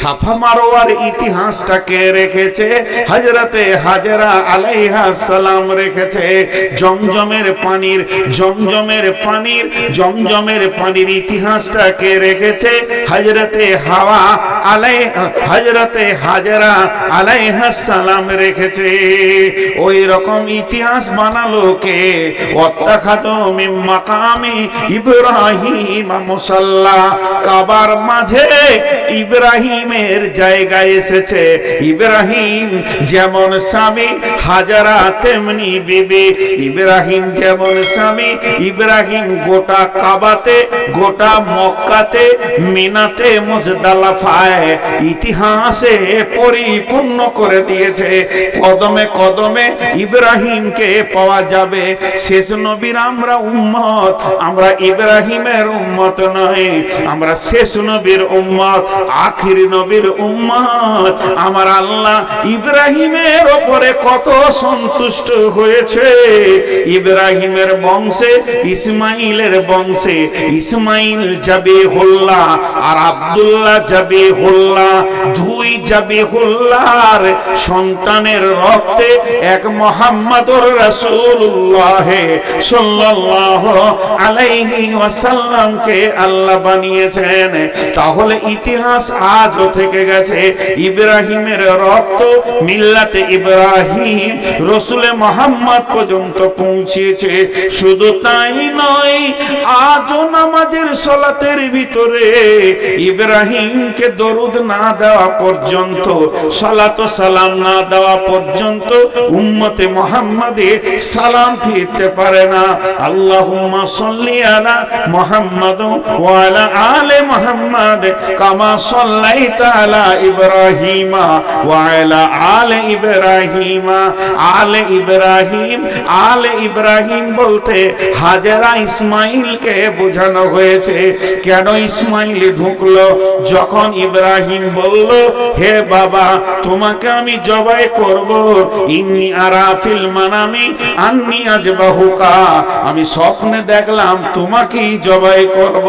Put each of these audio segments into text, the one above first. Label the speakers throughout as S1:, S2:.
S1: সাফা মারোয়ার ইতিহাসটাকে রেখেছে হযরতে হাজরা আলাইহিস সালাম রেখেছে। জমজমের পানির ইতিহাসটাকে রেখেছে হযরতে হযরতে হাজরা আলাইহিস সালাম রেখেছে। ওই রকম ইতিহাস বানালো কে? ওয়াত্তাখাযু মিন মাকামি ইব্রাহিম মুসাল্লা। কাবার মাঝে ইব্রাহিমের জায়গা এসেছে। ইব্রাহিম যেমন স্বামী, হাজারা তেমনি বিবি। ইব্রাহিম যেমন স্বামী, ইব্রাহিম গোটা কাবাতে, গোটা মক্কাতে, মিনাতে, মুজদালিফায় ইতিহাসে পরিপূর্ণ করে দিয়েছে। কদমে কদমে ইব্রাহিমকে পাওয়া যাবে। শেষ নবীর আমরা উম্মত, আমরা ইব্রাহিমের উম্মত নয়, আমরা শেষ নবীর উম্মত, আখির নবীর উম্মত। আমার আল্লাহ ইব্রাহিমের উপরে কত সন্তুষ্ট হয়েছে। ইব্রাহিমের বংশে, ইসমাইলের বংশে, ইসমাইল জাবিহুল্লাহ আর আব্দুল্লাহ জাবিহুল্লাহ, দুই জাবিহুল্লাহর সন্তানের রক্তে এক মুহাম্মদুর রাসূলুল্লাহ সাল্লাল্লাহু আলাইহি ওয়াসাল্লামকে আল্লাহ বানিয়েছেন। তাহলে ইতিহাস আজও থেকে গেছে। ইব্রাহিমের রক্ত মিল্লাতে ইব্রাহিম রসুলে মুহাম্মদ পর্যন্ত পৌঁছেছে। শুধু তাই নয়, আজও নামাজের সালাতের ভিতরে ইব্রাহিমকে দরুদ না দেওয়া পর্যন্ত, সালাত ও সালাম না দেওয়া পর্যন্ত উম্মতে মুহাম্মাদে সালাম ফিরতে পারে না। আল্লাহুম্মা সাল্লি আলা মুহাম্মাদ ওয়া আলা আলি মুহাম্মাদ কামা সাল্লাইতা আলা ইব্রাহিম ওয়া আলা আলি ইব্রাহিম। আলে ইব্রাহিম বলতে হাজেরা ইসমাইলকে বোঝানো হয়েছে। কেন ইসমাইল ঢুকলো? যখন ইব্রাহিম বলল, হে বাবা, তোমাকে আমি জবাই করব, ইন্নী আরা ফিল মানামি আন্নী আযবাহুকা, আমি স্বপ্নে দেখলাম তোমাকেই জবাই করব।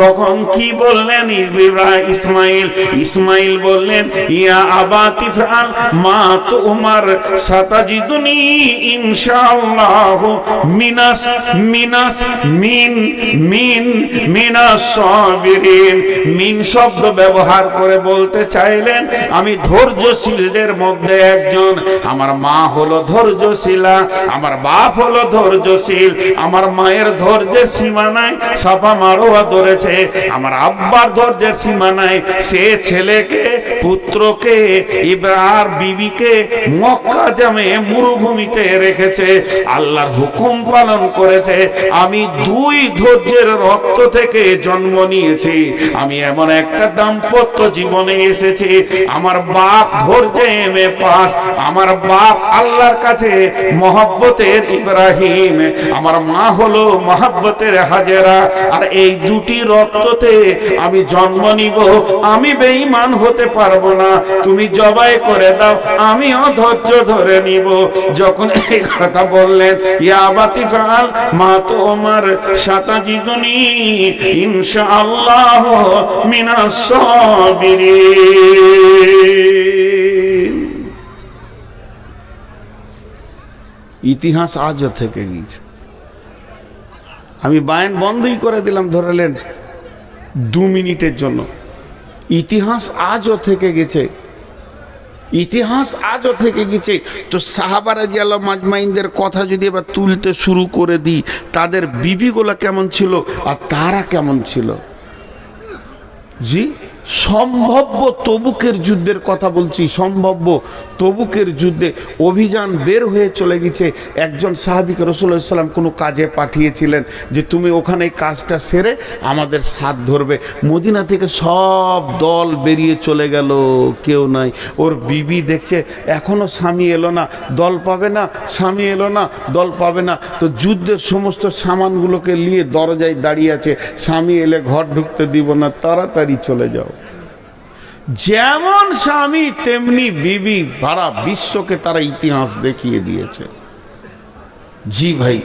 S1: তখন কি বললেন ইসমাইল বললেন, ইয়া আবাতি ফাল মা তুমার সাতাজিদুনি ইনশাআল্লাহ মিনাস সাবিরিন। মিন শব্দ ব্যবহার করে বলতে চাইলেন আমি ধৈর্যশীলদের মধ্যে একজন। আমার মা হলো ধৈর্যশীলা, আমার বাপ হলো ধৈর্যশীল। আমার মায়ের ধৈর্যের সীমা নাই, সাফা মারোয়া ধরেছে। আমার আব্বার ধৈর্যের সীমা নাই, সে ছেলেকে, পুত্রকে, ইব্রাহিম বিবিকে মক্কা জামে মরুভূমিতে রেখেছে, আল্লাহর হুকুম পালন করেছে। আমি দুই ধৈর্যের রক্ত থেকে জন্ম নিয়েছি। আমি এমন একটা দাম্পত্য জীবনে এসেছি। আমার বাপ ধৈর্যে পাস, আমার বাপ আল্লাহর কাছে মহব্বতের ইব্রাহিম, আমার মা হলো মহব্বতের হাজেরা। আর এই দুটি রক্ততে আমি জন্ম নিব। আমি বেঈমান হতে পারবো না। তুমি জবাই করে দাও, আমিও ধৈর্য ধরে নিব। যখন এই কথা বললেন, ইয়া আবাতি ফাল মা তুমার সাতাজিদুনি ইনশাআল্লাহ মিনাস সাবিরিন। ইতিহাস আজও থেকে গিয়েছে। আমি বায়ান বন্ধই করে দিলাম, ধরলেন 2 মিনিটের জন্য। ইতিহাস আজও থেকে গেছে, ইতিহাস আজও থেকে গেছে। তো সাহাবা রাদিয়াল্লাহু মাজমাইনদের কথা যদি এবার তুলতে শুরু করে দিই, তাদের বিবিগুলো কেমন ছিল আর তারা কেমন ছিল। জি, সম্ভাব্য তবুকের যুদ্ধের কথা বলছি, সম্ভাব্য তবুকের যুদ্ধে অভিযান বের হয়ে চলে গেছে। একজন সাহাবীকে রাসূলুল্লাহ সাল্লাল্লাহু আলাইহি ওয়াসাল্লাম কোনো কাজে পাঠিয়েছিলেন যে তুমি ওখানে কাজটা সেরে আমাদের সাথ ধরবে। মদিনা থেকে সব দল বেরিয়ে চলে গেল, কেউ নাই। ওর বিবি দেখছে এখনো স্বামী এলো না, দল পাবে না, স্বামী এলো না, দল পাবে না। তো যুদ্ধের সমস্ত সামানগুলোকে নিয়ে দরজায় দাঁড়িয়ে আছে, স্বামী এলে ঘর ঢুকতে দিব না, তাড়াতাড়ি চলে যাও। যেমন স্বামী তেমনি বিবি, সারা বিশ্বকে তারা ইতিহাস দেখিয়ে দিয়েছে। জি ভাই,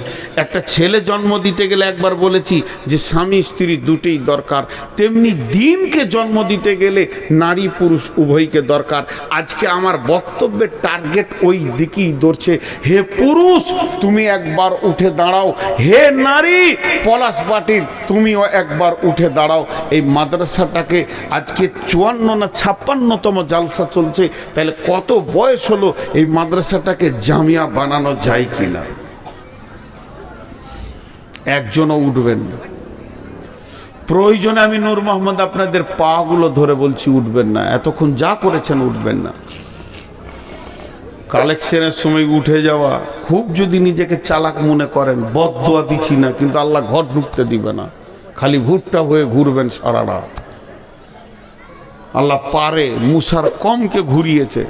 S1: একটা ছেলে জন্ম দিতে গেলে একবার বলেছি যে স্বামী স্ত্রী দুটোই দরকার, তেমনি দিনকে জন্ম দিতে গেলে নারী পুরুষ উভয়কে দরকার। আজকে আমার বক্তব্যের টার্গেট ওই দিকেই ধরছে। হে পুরুষ তুমি একবার উঠে দাঁড়াও, হে নারী পলাশবাটির তুমিও একবার উঠে দাঁড়াও। এই মাদ্রাসাটাকে আজকে 54 না 56তম জালসা চলছে, তাহলে কত বয়স হলো এই মাদ্রাসাটাকে জামিয়া বানানো যায় কিনা? একজনও উঠবেন না। প্রয়োজনে আমি নূর মোহাম্মদ আপনাদের পাগুলো ধরে বলছি উঠবেন না, এতক্ষণ যা করেছেন উঠবেন না। কালেকশনের সময় উঠে যাওয়া, খুব যদি নিজেকে চালাক মনে করেন, বদদোয়া দিচ্ছি না, কিন্তু আল্লাহ ঘর ঢুকতে দিবে না, খালি ভুট্টা হয়ে ঘুরবেন সারা রাত। আল্লাহ পারে, মুসার কমকে ঘুরিয়েছে,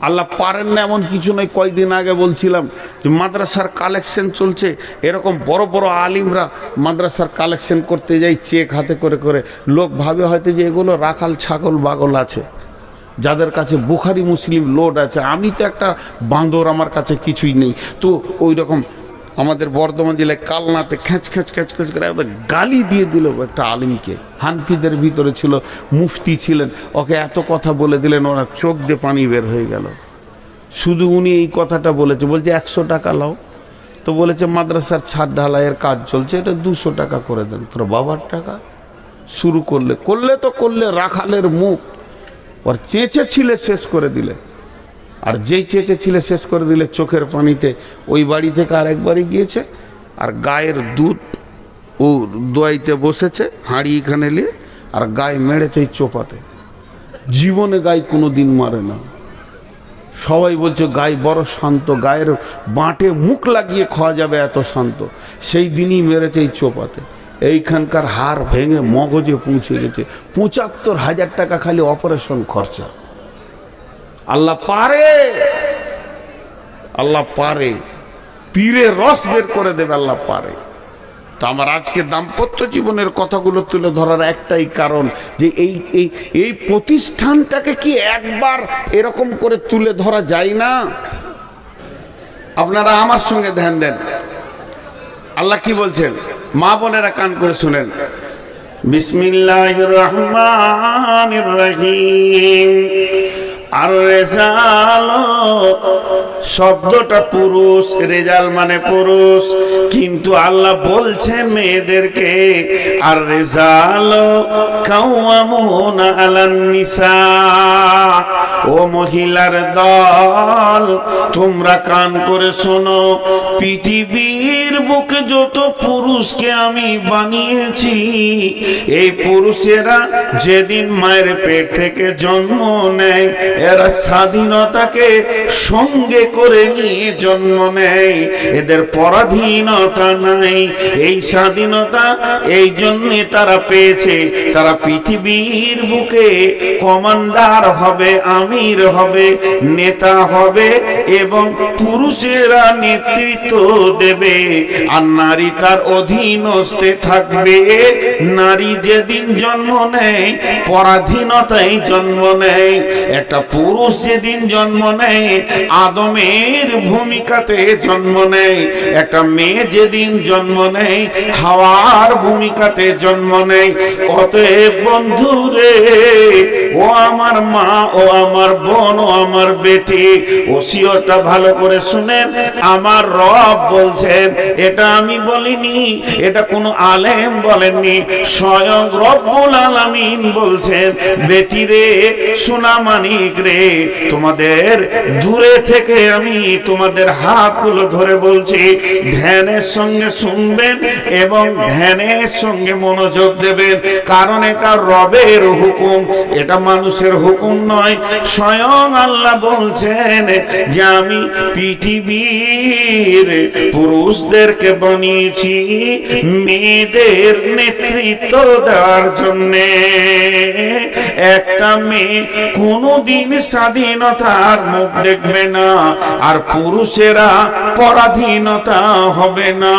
S1: আল্লাহ পারেন না এমন কিছু নয়। কয়েকদিন আগে বলছিলাম যে মাদ্রাসার কালেকশন চলছে, এরকম বড় বড় আলিমরা মাদ্রাসার কালেকশন করতে যাই চেক হাতে করে করে। লোক ভাবে হয়তো যে এগুলো রাখাল ছাগল বাগল আছে, যাদের কাছে বুখারি মুসলিম লোড আছে। আমি তো একটা বাঁদর, আমার কাছে কিছুই নেই। তো ওই রকম আমাদের বর্ধমান জেলায় কালনাতে খ্যাঁচ খ্যাঁচ খ্যাঁচ খ্যাঁচ করে একদম গালি দিয়ে দিল একটা আলিমকে। হানফিদের ভিতরে ছিল, মুফতি ছিলেন, ওকে এত কথা বলে দিলেন, ওরা চোখ দিয়ে পানি বের হয়ে গেল। শুধু উনি এই কথাটা বলেছে, বলছে 100 টাকা লাও। তো বলেছে মাদ্রাসার ছাদ ঢালাইয়ের কাজ চলছে, এটা 200 টাকা করে দেন। তোর বাবার টাকা শুরু করলে তো করলে রাখালের মুখ, ওর চেঁচে ছিলে শেষ করে দিলে। আর যেই চেঁচে ছিলে শেষ করে দিলে চোখের পানিতে ওই বাড়ি থেকে আরেক বাড়ি গিয়েছে, আর গায়ের দুধ ও দোয়াইতে বসেছে হাঁড়ি এখানে নিয়ে, আর গায়ে মেরেছে এই চোপাতে। জীবনে গায়ে কোনো দিন মারে না। সবাই বলছে গায়ে বড় শান্ত, গায়ের বাঁটে মুখ লাগিয়ে খাওয়া যাবে এত শান্ত। সেই দিনই মেরেছে এই চোপাতে। এইখানকার হাড় ভেঙে মগজে পৌঁছে গেছে। ৭৫,০০০ টাকা খালি অপারেশন খরচা। আল্লাহ পারে, আল্লাহ পারে, পীরের রস বের করে দেবে, আল্লাহ পারে। তো আমার আজকে দাম্পত্য জীবনের কথাগুলো তুলে ধরার একটাই কারণ যে এই প্রতিষ্ঠানটাকে কি একবার এরকম করে তুলে ধরা যায় না? আপনারা আমার সঙ্গে ধ্যান দেন। আল্লাহ কি বলছেন, মা বোনেরা কান করে শুনেন। বিসমিল্লাহির রহমানির রহিম। আর রেজাল শব্দটা পুরুষ, রেজাল মানে পুরুষ, কিন্তু আল্লাহ বলছেন মেয়েদেরকে আর রেজাল কাওয়ামুনা আলান নিসা। ও মহিলার দল, তোমরা কান করে শোনো, পৃথিবীর বুকে যত পুরুষকে আমি বানিয়েছি, এই পুরুষেরা যেদিন মায়ের পেট থেকে জন্ম নেয়, এরা স্বাধীনতাকে সঙ্গে করে নিয়ে জন্ম নেয়, এদের পরাধীনতা নাই। এই স্বাধীনতা এই জন্যে তারা পেয়েছে, তারা পৃথিবীর বুকে কমান্ডার হবে, আমির হবে, নেতা হবে, এবং পুরুষেরা নেতৃত্ব দেবে, আর নারী তার অধীনস্থে থাকবে। নারী যেদিন জন্ম নেয় পরাধীনতায় জন্ম নেয়। একটা পুরুষ যেদিন জন্ম নেয় আদমের ভূমিকাতে জন্ম নেয়। একটা মেয়ে যেদিন জন্ম নেয় হাওয়ার ভূমিকাতে জন্ম নেয়। অতএব বন্ধুরে, ও আমার মা, ও আমার বোন, ও আমার বেটি, ওসিয়তটা ভালো করে শুনেন। আমার রব বলছেন, এটা আমি বলিনি, এটা কোনো আলেম বলেননি, স্বয়ং রব্বুল আলামিন বলছেন, বেটি রে, সোনা মানিক রে, তোমাদের দূরে থেকে আমি তোমাদের হাতগুলো ধরে বলছি, ধ্যানের সঙ্গে শুনবেন এবং ধ্যানের সঙ্গে মনোযোগ দেবেন, কারণ এটা রবের হুকুম, এটা মানুষের হুকুম নয়। স্বয়ং আল্লাহ বলছেন যে আমি পৃথিবীর পুরুষদেরকে বানিয়েছি মেয়েদের নেতৃত্ব দেওয়ার জন্যে। একটা মেয়ে কোনোদিন কোনোদিন স্বাধীনতার মুখ দেখবে না, আর পুরুষেরা পরাধীনতা হবে না।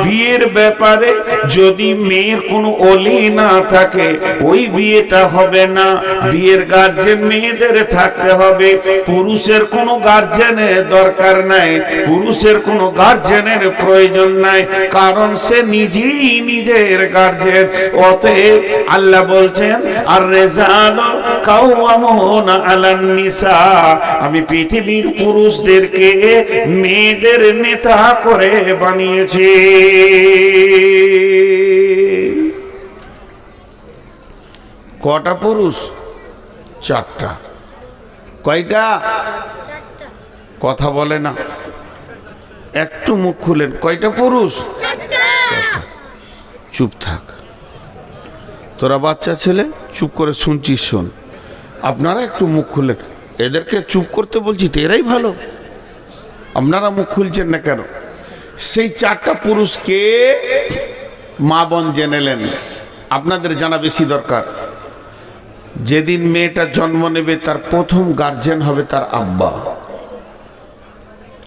S1: বিয়ের ব্যাপারে যদি মেয়ের কোনো ওলি না থাকে ওই বিয়েটা হবে না। বিয়ের গার্জেন মেয়েদের থাকতে হবে, পুরুষের কোনো গার্জেনের দরকার নাই, পুরুষের কোনো গার্জেনের প্রয়োজন নাই, কারণ সে নিজেই নিজের গার্জেন। অতএব আল্লাহ বলছেন আর রেজাল কাওয়ামুনা আলান নিসা, আমি পৃথিবীর পুরুষদেরকে মেয়েদের নেতা করে বানিয়েছি। কটা পুরুষ? চারটা। কয়টা? কথা বলে না, একটু মুখ খুলেন। কয়টা পুরুষ? চুপ থাক, তোরা বাচ্চা ছেলে চুপ করে শুনছিস, শোন। আপনারা একটু মুখ খুলেন। এদেরকে চুপ করতে বলছি তো এরাই ভালো, আপনারা মুখ খুলছেন না কেন? সেই চারটা পুরুষকে মা বোন জেনেলেন, আপনাদের জানা বেশি দরকার। যেদিন মেয়েটা জন্ম নেবে তার প্রথম গার্জেন হবে তার আব্বা।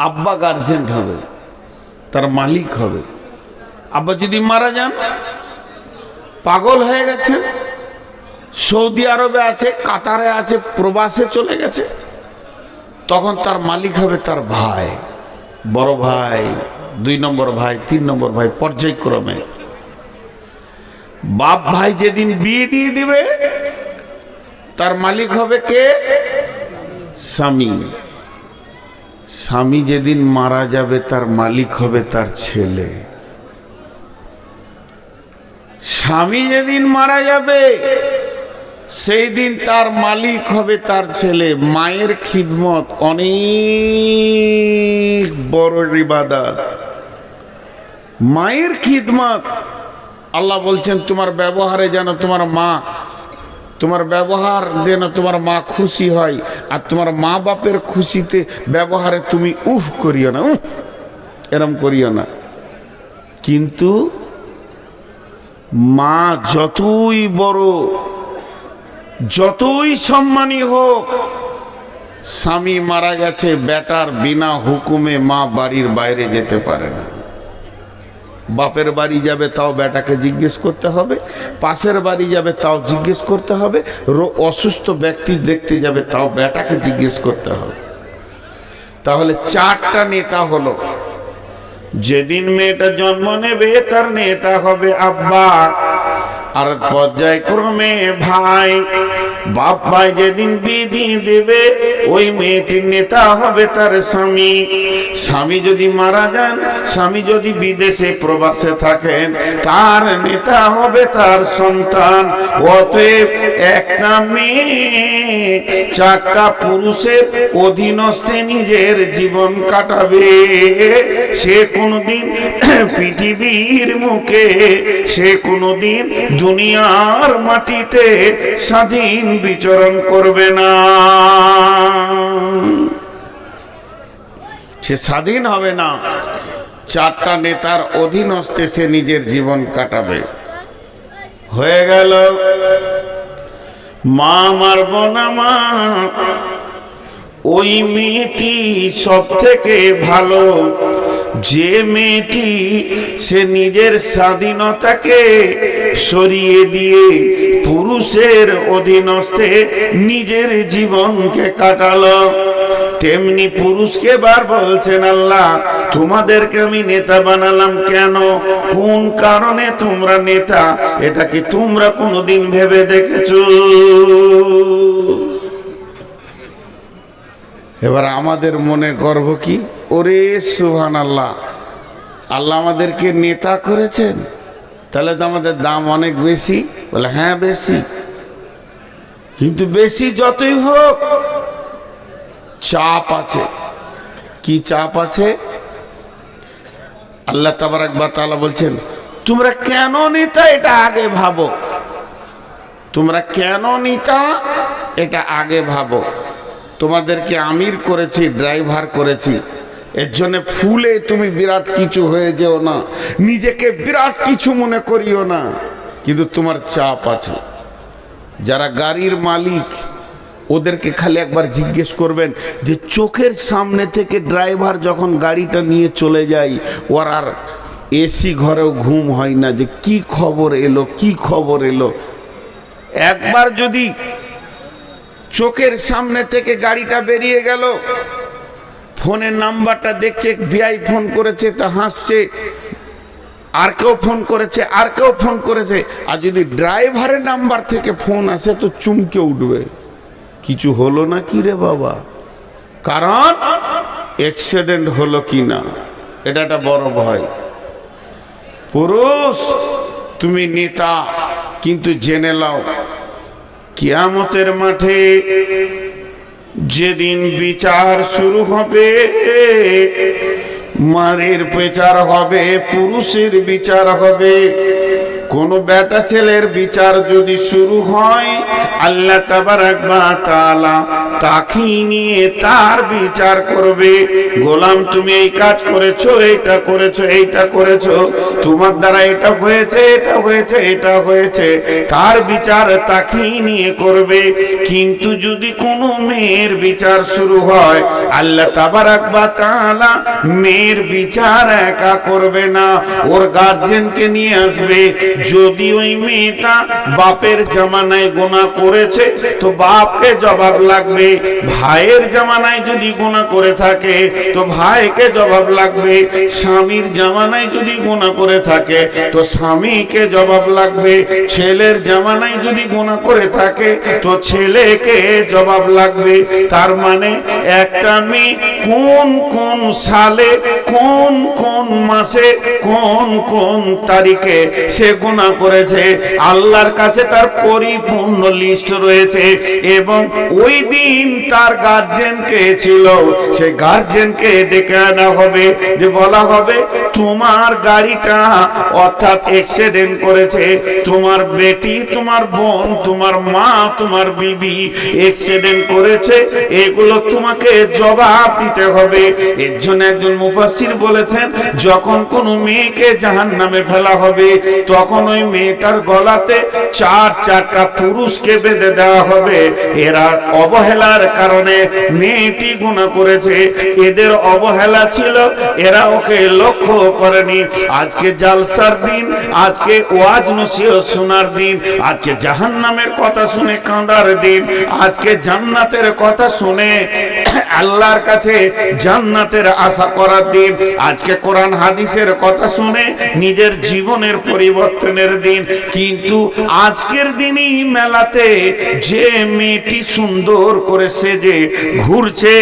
S1: আব্বা গার্জেন হবে, তার মালিক হবে। আব্বা যদি মারা যান, পাগল হয়ে গেছে, সৌদি আরবে আছে, কাতারে আছে, প্রবাসে চলে গেছে, তখন তার মালিক হবে তার ভাই, বড় ভাই, 2 নম্বর ভাই, 3 নম্বর ভাই, পর্যায়ক্রমে। বাপ ভাই যেদিন বিয়ে দিয়ে দিবে তার মালিক হবে কে? স্বামী। স্বামী যেদিন মারা যাবে তার মালিক হবে তার ছেলে। স্বামী যেদিন মারা যাবে সেই দিন তার মালিক হবে তার ছেলে। মায়ের খিদমত অনেক বড় ইবাদত। মায়ের খিদমত, আল্লাহ বলছেন তোমার ব্যবহারে যেন তোমার মা, তোমার ব্যবহার যেন তোমার মা খুশি হয়, আর তোমার মা বাপের খুশিতে ব্যবহারে তুমি উফ করিও না, উফ এরম করিও না। কিন্তু মা যতই বড়, যতই সম্মানী হোক, স্বামী মারা গেছে, বেটার বিনা হুকুমে মা বাড়ির বাইরে যেতে পারে না। বাপের বাড়ি যাবে তাও বেটাকে জিজ্ঞেস করতে হবে, পাশের বাড়ি যাবে তাও জিজ্ঞেস করতে হবে, অসুস্থ ব্যক্তি দেখতে যাবে তাও বেটাকে জিজ্ঞেস করতে হবে। তাহলে চারটা নেতা হলো। যেদিন মেয়েটা জন্ম নেবে তার নেতা হবে আব্বা, আর পর্যায়ক্রমে ভাই। বাপ ভাই যেদিন বিয়ে দিয়ে দেবে ওই মেয়েটির নেতা হবে তার স্বামী। স্বামী যদি মারা যান, স্বামী যদি বিদেশে প্রবাসে থাকেন, তার নেতা হবে তার সন্তান। অতএব একটা মেয়ে চারটা পুরুষের অধীনস্থে নিজের জীবন কাটাবে। সে কোনোদিন পৃথিবীর মুখে, সে কোনোদিন দুনিয়ার মাটিতে স্বাধীন বিচরণ করবে না। সে স্বাধীন হবে না, চারটা নেতার অধীনস্থে সে নিজের জীবন কাটাবে। হয়ে গেল। মা মারব না মা, ওই মেয়েটি সব থেকে ভালো যে মেয়েটি সে নিজের স্বাধীনতাকে সরিয়ে দিয়ে পুরুষের অধীনস্থে নিজের জীবনকে কাটালো। তেমনি পুরুষকে বার বলছেন আল্লাহ তোমাদেরকে আমি নেতা বানালাম কেন, কোন কারণে তোমরা নেতা, এটা কি তোমরা কোনোদিন ভেবে দেখেছো? এবার আমাদের মনে গর্ব কি, ওরে সুবহানাল্লাহ, আল্লাহ আমাদেরকে নেতা করেছেন, তাহলে তো আমাদের দাম অনেক বেশি। বলে হ্যাঁ বেশি, কিন্তু বেশি যতই হোক চাপ আছে। কি চাপ আছে? আল্লাহ তাবারক ওয়া তাআলা বলছেন তোমরা কেন নেতা এটা আগে ভাবো, তোমরা কেন নেতা এটা আগে ভাবো। তোমাদেরকে আমির করেছি, ড্রাইভার করেছি, এর জন্য ফুলে তুমি বিরাট কিছু হয়ে যেও না, নিজেকে বিরাট কিছু মনে করিও না, কিন্তু তোমার চাপ আছে। যারা গাড়ির মালিক ওদেরকে খালি একবার জিজ্ঞেস করবেন যে চোখের সামনে থেকে ড্রাইভার যখন গাড়িটা নিয়ে চলে যায়, ওর আর এসি ঘরেও ঘুম হয় না, যে কি খবর এলো কি খবর এলো। একবার যদি চোখের সামনে থেকে গাড়িটা বেরিয়ে গেল, ফোনের নাম্বারটা দেখছে, ভিআই ফোন করেছে তা হাসছে, আর কেউ ফোন করেছে, আর কেউ ফোন করেছে, আর যদি ড্রাইভারের নাম্বার থেকে ফোন আসে তো চমকে উঠবে, কিছু হলো না কি রে বাবা, কারণ অ্যাক্সিডেন্ট হলো কি না, এটা একটা বড় ভয়। পুরুষ তুমি নেতা, কিন্তু জেনে নাও কিয়ামতের মাঠে যেদিন বিচার শুরু হবে, মারের বিচার হবে, পুরুষের বিচার হবে। কোন বেটা ছেলের বিচার যদি শুরু হয়, আল্লাহ তাবারাক ওয়া তাআলা তাকে নিয়ে তার বিচার করবে। গোলাম তুমি এই কাজ করেছো, এইটা করেছো, এইটা করেছো, তোমার দ্বারা এটা হয়েছে, এটা হয়েছে, এটা হয়েছে, তার বিচার তাকে নিয়ে করবে। কিন্তু যদি কোনো মেয়ের বিচার শুরু হয়, আল্লাহ তাবারাক ওয়া তাআলা মেয়ের বিচার একা করবে না, ওর গার্জিয়ানকে নিয়ে আসবে। যদি ওই মেয়েটা বাপের জামানায় গুনাহ করেছে তো বাপকে জবাব লাগবে, ভাইয়ের জামানায় যদি গুনাহ করে থাকে তো ভাইকে জবাব লাগবে, স্বামীর জামানায় যদি গুনাহ করে থাকে তো স্বামীকে জবাব লাগবে, ছেলের জামানায় যদি গুনাহ করে থাকে তো ছেলেকে জবাব লাগবে। তার মানে একটা মেয়ে কোন কোন সালে, কোন কোন মাসে, কোন কোন তারিখে সে গুনাহ করেছে, আল্লাহর কাছে তার পরিপূর্ণ লিস্ট রয়েছে। এবং ওই দিন তার গার্জিয়ান কে ছিল, সেই গার্জিয়ানকে ডেকে আনা হবে, যে বলা হবে তোমার গাড়িটা অর্থাৎ অ্যাক্সিডেন্ট করেছে, তোমার বেটি, তোমার বোন, তোমার মা, তোমার বিবি অ্যাক্সিডেন্ট করেছে, এগুলো তোমাকে জবাব দিতে হবে। এর জন্য একজন মুফাসসির বলেছেন, যখন কোনো মেয়েকে জাহান্নামে ফেলা হবে, তখন ওই মেয়েটার গলাতে চারটা পুরুষকে বেঁধে দেওয়া হবে। এরা অবহেলার কারণে মেয়েটি গুনাহ করেছে, এদের অবহেলা ছিল, এরা ওকে লক্ষ্য করেনি। আজকে জালসার দিন, আজকে ওয়াজ নসিহত শোনার দিন, আজকে জাহান্নামের কথা শুনে কাঁদার দিন, আজকে জান্নাতের কথা শুনে আল্লাহর কাছে জান্নাতের আশা করার দিন, আজকে কোরআন হাদিসের কথা শুনে নিজের জীবনের পরিবর্তনের দিন। কিন্তু আজকের দিনই মেলাতে যে মেয়েটি সুন্দর করে সেজে ঘুরছে,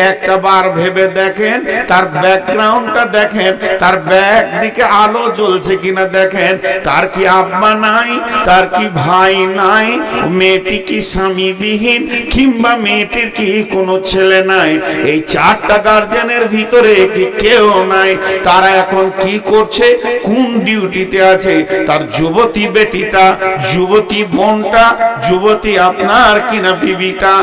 S1: একটা বার ভেবে দেখেন তার ব্যাকগ্রাউন্ডটা দেখেন, তার ব্যাক দিকে আলো জ্বলছে কিনা দেখেন, তার কি আব্বা নাই, তার কি ভাই নাই, মেয়েটি কি স্বামীবিহীন, কিংবা মেয়েটির কি কোনো ছেলে নাই, এই চারটা গার্জেনের ভিতরে কি কেউ নাই, তারা এখন কি করছে, কোন ডিউটিতে আছে, তার যুবতী বেটিটা, যুবতী বোনটা, যুবতী আপনার কিনা বিবিটা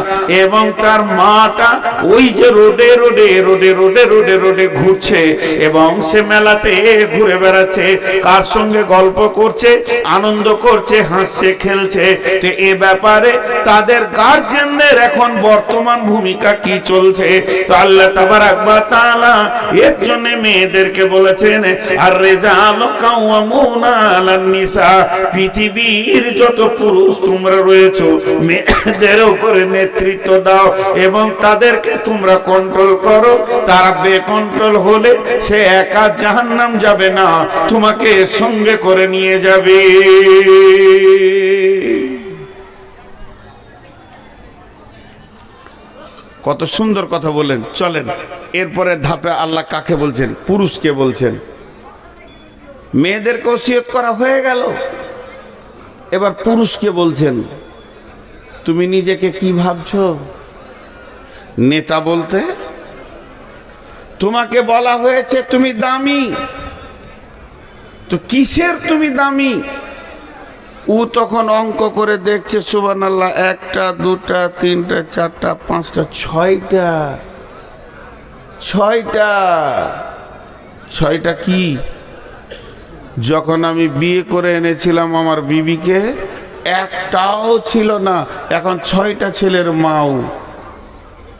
S1: এবং তার মাটা ওই যে রোডে রোডে রোডে রোডে রোডে রোডে ঘুরছে এবং সে মেলাতে ঘুরে বেড়াচ্ছে, কার সঙ্গে গল্প করছে, আনন্দ করছে, হাসছে, খেলছে। তো এ ব্যাপারে তাদের গার্জিয়ানদের এখন বর্তমান ভূমিকা কি চলছে? তো আল্লাহ তাবারাক ওয়া তাআলা এর জন্য মেয়েদেরকে বলেছেন, আর রিজালু কাওয়ামুনা আলান নিসা, পৃথিবীর যত পুরুষ তোমরা রয়েছো মেয়েদের উপরে নেতৃত্ব দাও এবং তাদেরকে তোমরা কন্ট্রোল করো। তারা বেকন্ট্রোল হলে সে একা জাহান্নাম যাবে না, তোমাকে সঙ্গে করে নিয়ে যাবে। কত সুন্দর কথা বলেন। চলেন এরপরে ধাপে আল্লাহ কাকে বলছেন? পুরুষকে বলছেন। মেয়েদেরকে ওসিয়ত করা হয়ে গেল, এবার পুরুষকে বলছেন, তুমি নিজেকে কি ভাবছো নেতা বলতে? তোমাকে বলা হয়েছে তুমি দামি, তো কিসের তুমি দামি? ও তখন অঙ্ক করে দেখছে, সুবহানাল্লাহ, একটা, দুটা, তিনটা, চারটা, পাঁচটা, ছয়টা কি? যখন আমি বিয়ে করে এনেছিলাম আমার বিবিকে, একটাও ছিল না, এখন 6টা ছেলের মাও।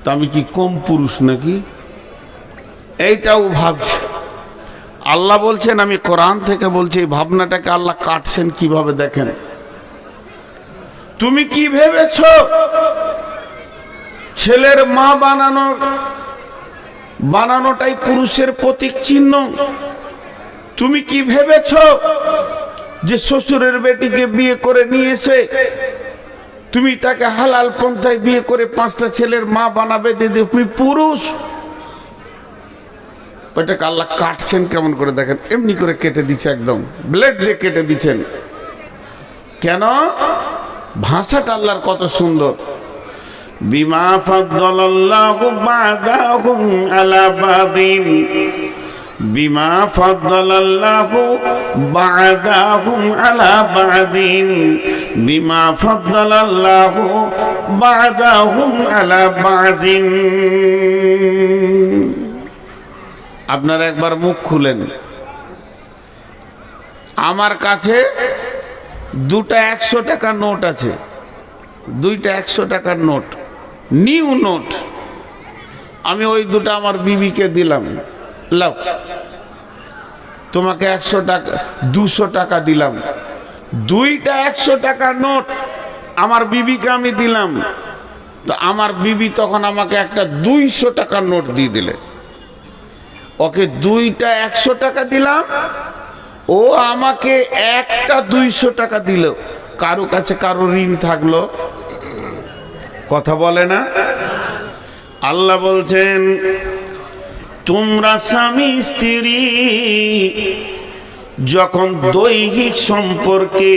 S1: তা আমি কি কম পুরুষ নাকি? এইটাও ভাবছে। আল্লাহ বলছেন, আমি কোরআন থেকে বলছি, এই ভাবনাটাকে আল্লাহ কাটছেন কিভাবে দেখেন। তুমি কি ভেবেছ ছেলের মা বানানোটাই পুরুষের প্রতীক চিহ্ন? তুমি কি ভেবেছ যে শ্বশুরের বেটিকে বিয়ে করে নিয়ে এসে তুমি তাকে হালাল পন্থায় বিয়ে করে 5টা ছেলের মা বানাবে, দিদি তুমি পুরুষ? ওইটাকে আল্লাহ কাটছেন কেমন করে দেখেন, এমনি করে কেটে দিচ্ছে, একদম ব্লেড দিয়ে কেটে দিচ্ছেন। কেন? ভাষাটা আল্লাহর কত সুন্দর। বিমা ফাদ্দালাল্লাহু বা'দাহুম আলা বাদিন, বিমা ফাদ্দালাল্লাহু বা'দাহুম আলা বাদিন, বিমা ফাদ্দালাল্লাহু বা'দাহুম আলা বাদিন। আপনারা একবার মুখ খুলেন। আমার কাছে 2টা 100 টাকার নোট আছে, 2টা 100 টাকার নোট, নিউ নোট। আমি ওই 2টা আমার বিবিকে দিলাম, লাও তোমাকে 100 টাকা 200 টাকা দিলাম। 2টা 100 টাকার নোট আমার বিবিকে আমি দিলাম। তো আমার বিবি তখন আমাকে একটা 200 টাকার নোট দিয়ে দিলে। ওকে 2টা 100 টাকা দিলাম, ও আমাকে একটা 200 টাকা দিল। কারো কাছে কারো ঋণ থাকলো? কথা বলে না। আল্লাহ বলছেন, তোমরা স্বামী স্ত্রী যখন দৈহিক সম্পর্কে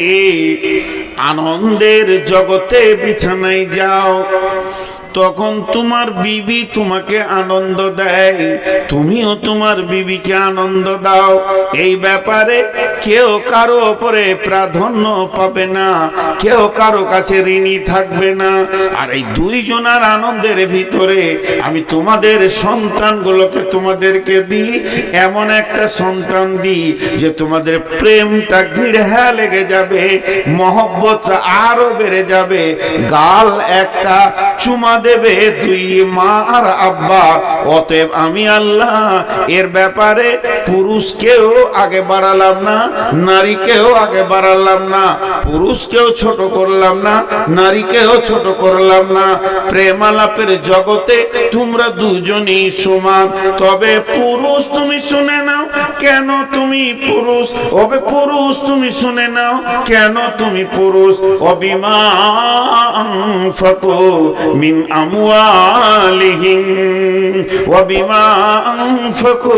S1: আনন্দের জগতে বিছানায় যাও, তখন তোমার বিবি তোমাকে আনন্দ দেয়, তুমিও তোমার বিবিকে আনন্দ দাও। এই ব্যাপারে কেউ কারো উপরে প্রাধান্য পাবে না, কেউ কারো কাছে ঋণী থাকবে না। আর এই 2 জনার আনন্দের ভিতরে আমি তোমাদের সন্তানগুলোকে তোমাদেরকে দিই, এমন একটা সন্তান দিই যে তোমাদের প্রেমটা গিড়হা লেগে যাবে, মহব্বতটা আরো বেড়ে যাবে। গাল একটা চুমা দেবে 2 মা আর আব্বা। অতএব আমি আল্লাহ এর ব্যাপারে পুরুষকেও আগে বাড়ালাম না, নারীকেও আগে বাড়ালাম না, পুরুষকেও ছোট করলাম না, নারীকেও ছোট করলাম না। প্রেমালাপের জগতে তোমরা দুজনই সমান। তবে পুরুষ তুমি শুনে নাও, কেন তুমি পুরুষ? ওবে পুরুষ তুমি শুনে নাও, কেন তুমি পুরুষ? অবিমা আনফাকু মিন আমওয়ালিহিম ওয়াবিমা আনফাকু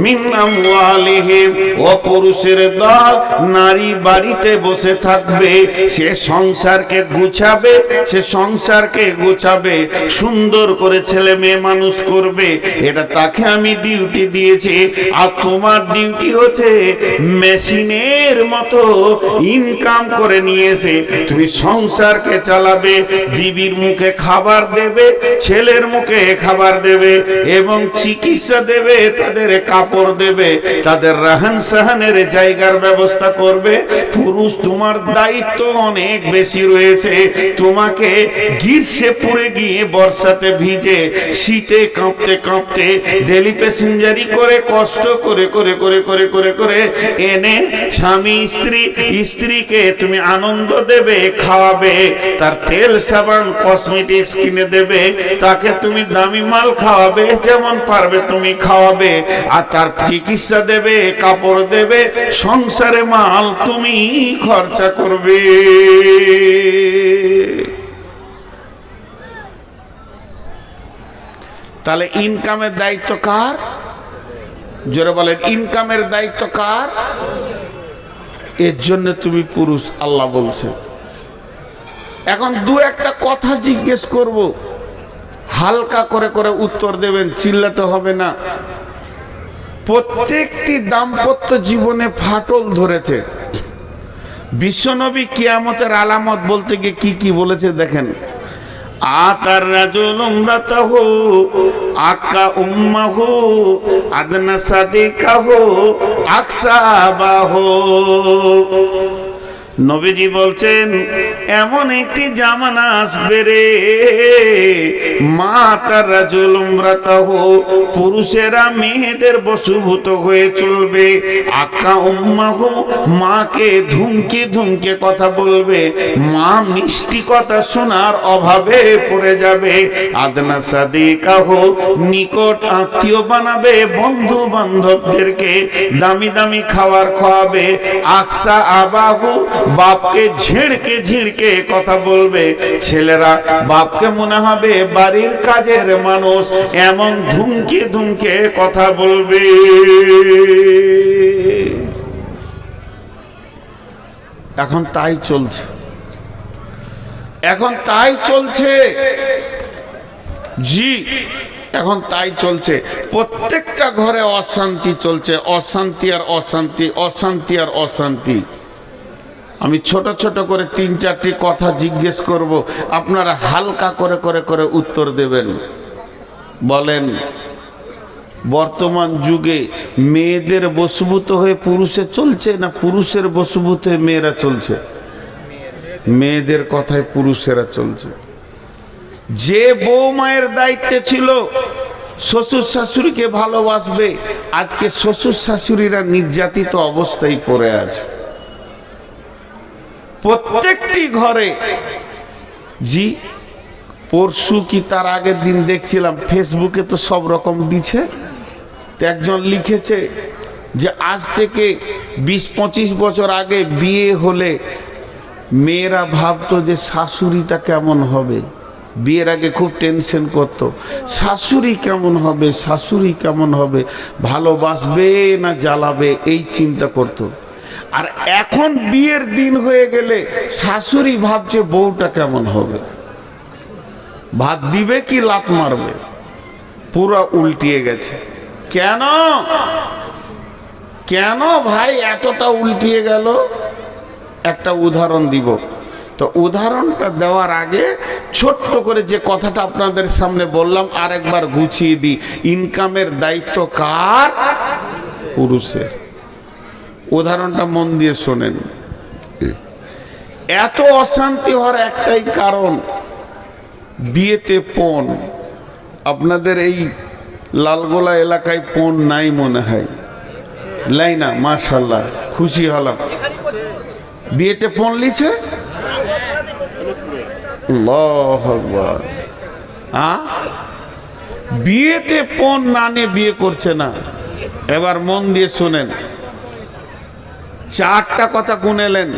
S1: মিন আমওয়ালিহিম। ও পুরুষের দল নারী বাড়িতে বসে থাকবে, সে সংসারকে গুছাবে, সে সংসারকে গুছাবে, সুন্দর করে ছেলে মেয়ে মানুষ করবে। এটা তাকে আমি ডিউটি দিয়েছি। আর তোমার ডিউটি হচ্ছে মেশিনের মতো ইনকাম করে নিয়েছে তুমি সংসারকে চালাবে, বিবির মুখে খাবার দেবে, ছেলের মুখে খাবার দেবে, এবং চিকিৎসা দেবে, তাদের কাপড় দেবে, তাদের রাহান সাহানের জায়গার ব্যবস্থা করবে। পুরুষ তোমার দায়িত্ব অনেক বেশি রয়েছে। তোমাকে গ্রীষ্মে পুড়ে গিয়ে বর্ষাতে ভিজে, শীতে কাঁপতে কাঁপতে, ডেলি প্যাসেঞ্জারি করে, কষ্ট করে করে করে করে করে করে এনে স্বামী স্ত্রীকে তুমি আনন্দ দেবে, খাওয়াবে, তার তেল সাবান কসমেটিক্স কিনে দেবে, তাকে তুমি দামি মাল খাওয়াবে, যেমন পারবে তুমি খাওয়াবে, আর তার চিকিৎসা দেবে, কাপড় দেবে, সংসারে মাল তুমি খরচা করবে। তাহলে ইনকামের দায়িত্ব কার? জোরে বলেন, ইনকামের দায়িত্ব কার? এর জন্য তুমি পুরুষ, আল্লাহ বলছে। এখন 2-1টা কথা জিজ্ঞেস করব, হালকা করে করে উত্তর দেবেন, চিল্লাতে হবে না। প্রত্যেকটি দাম্পত্য জীবনে ফাটল ধরেছে। বিশ্বনবী কিয়ামতের আলামত বলতে গিয়ে কি কি বলেছে দেখেন। আতার রাজুল উমরাতাহু আকা উম্মাহু আদনা সাদিকাহু আকসাবাহু। নবীজি বলছেন এমন একটি জামানা আসবে রে, মা তার রাজুল উমরাতাহু, পুরুষেরা মেয়েদের বশীভূত হয়ে চলবে, আকা উম্মাহু, মাকে ধুমকে ধুমকে কথা বলবে, মা মিষ্টি কথা শোনার অভাবে পড়ে যাবে, আদনা সাদিকাহু, নিকট আত্মীয় বানাবে, বন্ধু বান্ধবদেরকে দামি দামি খাবার খাওয়াবে, আকসা আবাহু, বাপকে ঝিড়কে ঝিড়কে কথা বলবে, ছেলেরা বাপকে মনে হবে বাড়ির কাজের মানুষ, এমন ধুমকে ধুমকে কথা বলবে। এখন তাই চলছে, এখন তাই চলছে, জি এখন তাই চলছে। প্রত্যেকটা ঘরে অশান্তি চলছে, অশান্তি আর অশান্তি, অশান্তি আর অশান্তি। আমি ছোট ছোট করে 3-4টি কথা জিজ্ঞেস করব, আপনারা হালকা করে করে করে উত্তর দেবেন। বলেন, বর্তমান যুগে মেয়েদের বশীভূত হয়ে পুরুষে চলছে না পুরুষের বশীভূত হয়ে মেয়েরা চলছে? মেয়েদের কথায় পুরুষেরা চলছে। যে বউ মায়ের দায়িত্বে ছিল শ্বশুর শাশুড়িকে ভালোবাসবে, আজকে শ্বশুর শাশুড়িরা নির্যাতিত অবস্থায় পড়ে আছে প্রত্যেকটি ঘরে। জি, পরশু কি তার আগের দিন দেখছিলাম ফেসবুকে, তো সব রকম দিছে। একজন লিখেছে যে আজ থেকে 20-25 বছর আগে বিয়ে হলে মেয়েরা ভাবতো যে শাশুড়িটা কেমন হবে। বিয়ের আগে খুব টেনশন করত, শাশুড়ি কেমন হবে, শাশুড়ি কেমন হবে, ভালোবাসবে না জ্বালাবে, এই চিন্তা করত। আর এখন বিয়ের দিন হয়ে গেলে শাশুড়ি ভাবছে বউটা কেমন হবে, ভাত দিবে কি লাত মারবে, পুরো উল্টিয়ে গেছে। কেন কেন ভাই এতটা উল্টিয়ে গেল? একটা উদাহরণ দিব। তো উদাহরণটা দেওয়ার আগে ছোট্ট করে যে কথাটা আপনাদের সামনে বললাম আরেকবার গুছিয়ে দিই। ইনকামের দায়িত্ব কার? পুরুষের। উদাহরণটা মন দিয়ে শোনেন। এত অশান্তি হওয়ার একটাই কারণ, বিয়েতে পণ। আপনাদের এই লালগোলা এলাকায় পণ নাই মনে হয়, লাই না? মাশাআল্লাহ, খুশি হলাম। বিয়েতে পণ লিছে? আল্লাহু আকবার। বিয়েতে পণ না নিয়ে বিয়ে করছে না। এবার মন দিয়ে শোনেন, 4টা কথা গুনেলেন।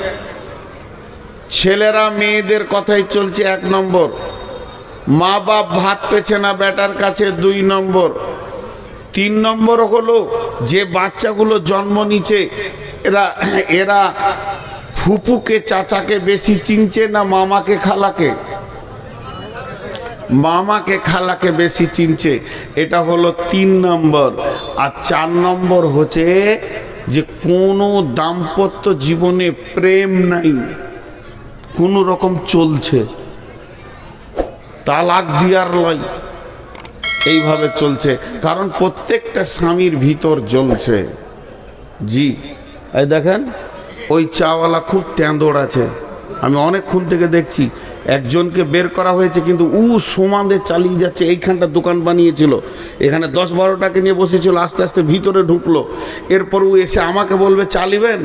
S1: ছেলেরা মেয়েদের কথাই চলছে 1 নম্বর, মা বাপ ভাত পেছে না বেটার কাছে 2 নম্বর, 3 নম্বর হলো যে বাচ্চাগুলো জন্ম নিচ্ছে এরা ফুপুকে চাচাকে বেশি চিনছে না মামাকে খালাকে? মামাকে খালাকে বেশি চিনছে, এটা হলো 3 নম্বর। আর 4 নম্বর হচ্ছে যে কোনো দাম্পত্য জীবনে প্রেম নাই, কোনো রকম চলছে, তালাক দিয়ার লয়, এইভাবে চলছে। কারণ প্রত্যেকটা স্বামীর ভিতর জ্বলছে। জি, এই দেখেন ওই চাওয়ালা খুব তেঁদড় আছে। আমি অনেকক্ষণ থেকে দেখছি, একজনকে বের করা হয়েছে কিন্তু ও সমানে চালিয়ে যাচ্ছে। এইখানটা দোকান বানিয়েছিল, এখানে 10-12টাকে নিয়ে বসেছিল, আস্তে আস্তে ভিতরে ঢুকলো। এরপর ও এসে আমাকে বলবে চালিবেন,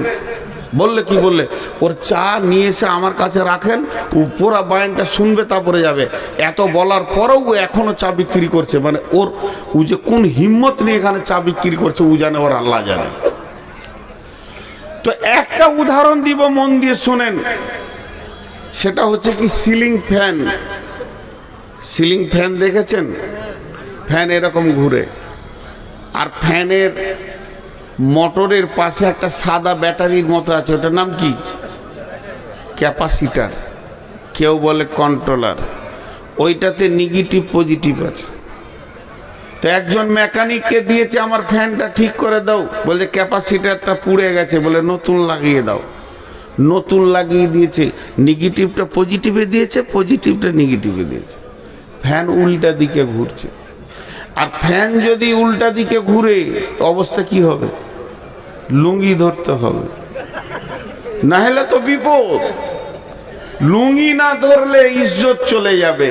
S1: বললে কি বললে ওর চা নিয়ে এসে আমার কাছে রাখেন, ও পুরা বায়ানটা শুনবে তারপরে যাবে। এত বলার পরেও ও এখনো চা বিক্রি করছে। মানে ওর ও যে কোন হিম্মত নিয়ে এখানে চা বিক্রি করছে ও জানে, ওর আল্লাহ জানে। তো একটা উদাহরণ দিব, মন দিয়ে শোনেন। সেটা হচ্ছে কি, সিলিং ফ্যান। সিলিং ফ্যান দেখেছেন? ফ্যান এরকম ঘুরে, আর ফ্যানের মোটরের পাশে একটা সাদা ব্যাটারির মতো আছে, ওটার নাম কি? ক্যাপাসিটার, কেউ বলে কন্ট্রোলার। ওইটাতে নেগেটিভ পজিটিভ আছে। তো একজন মেকানিককে দিয়েছে আমার ফ্যানটা ঠিক করে দাও, বলে ক্যাপাসিটারটা পুড়ে গেছে, বলে নতুন লাগিয়ে দাও। নতুন লাগিয়ে দিয়েছে, নেগেটিভটা পজিটিভে দিয়েছে, পজিটিভটা নেগেটিভে দিয়েছে। ফ্যান উল্টা দিকে ঘুরছে। আর ফ্যান যদি উল্টা দিকে ঘুরে অবস্থা কি হবে? লুঙ্গি ধরতে হবে। না হলে তো বিপদ। লুঙ্গি না ধরলে ইজ্জত চলে যাবে।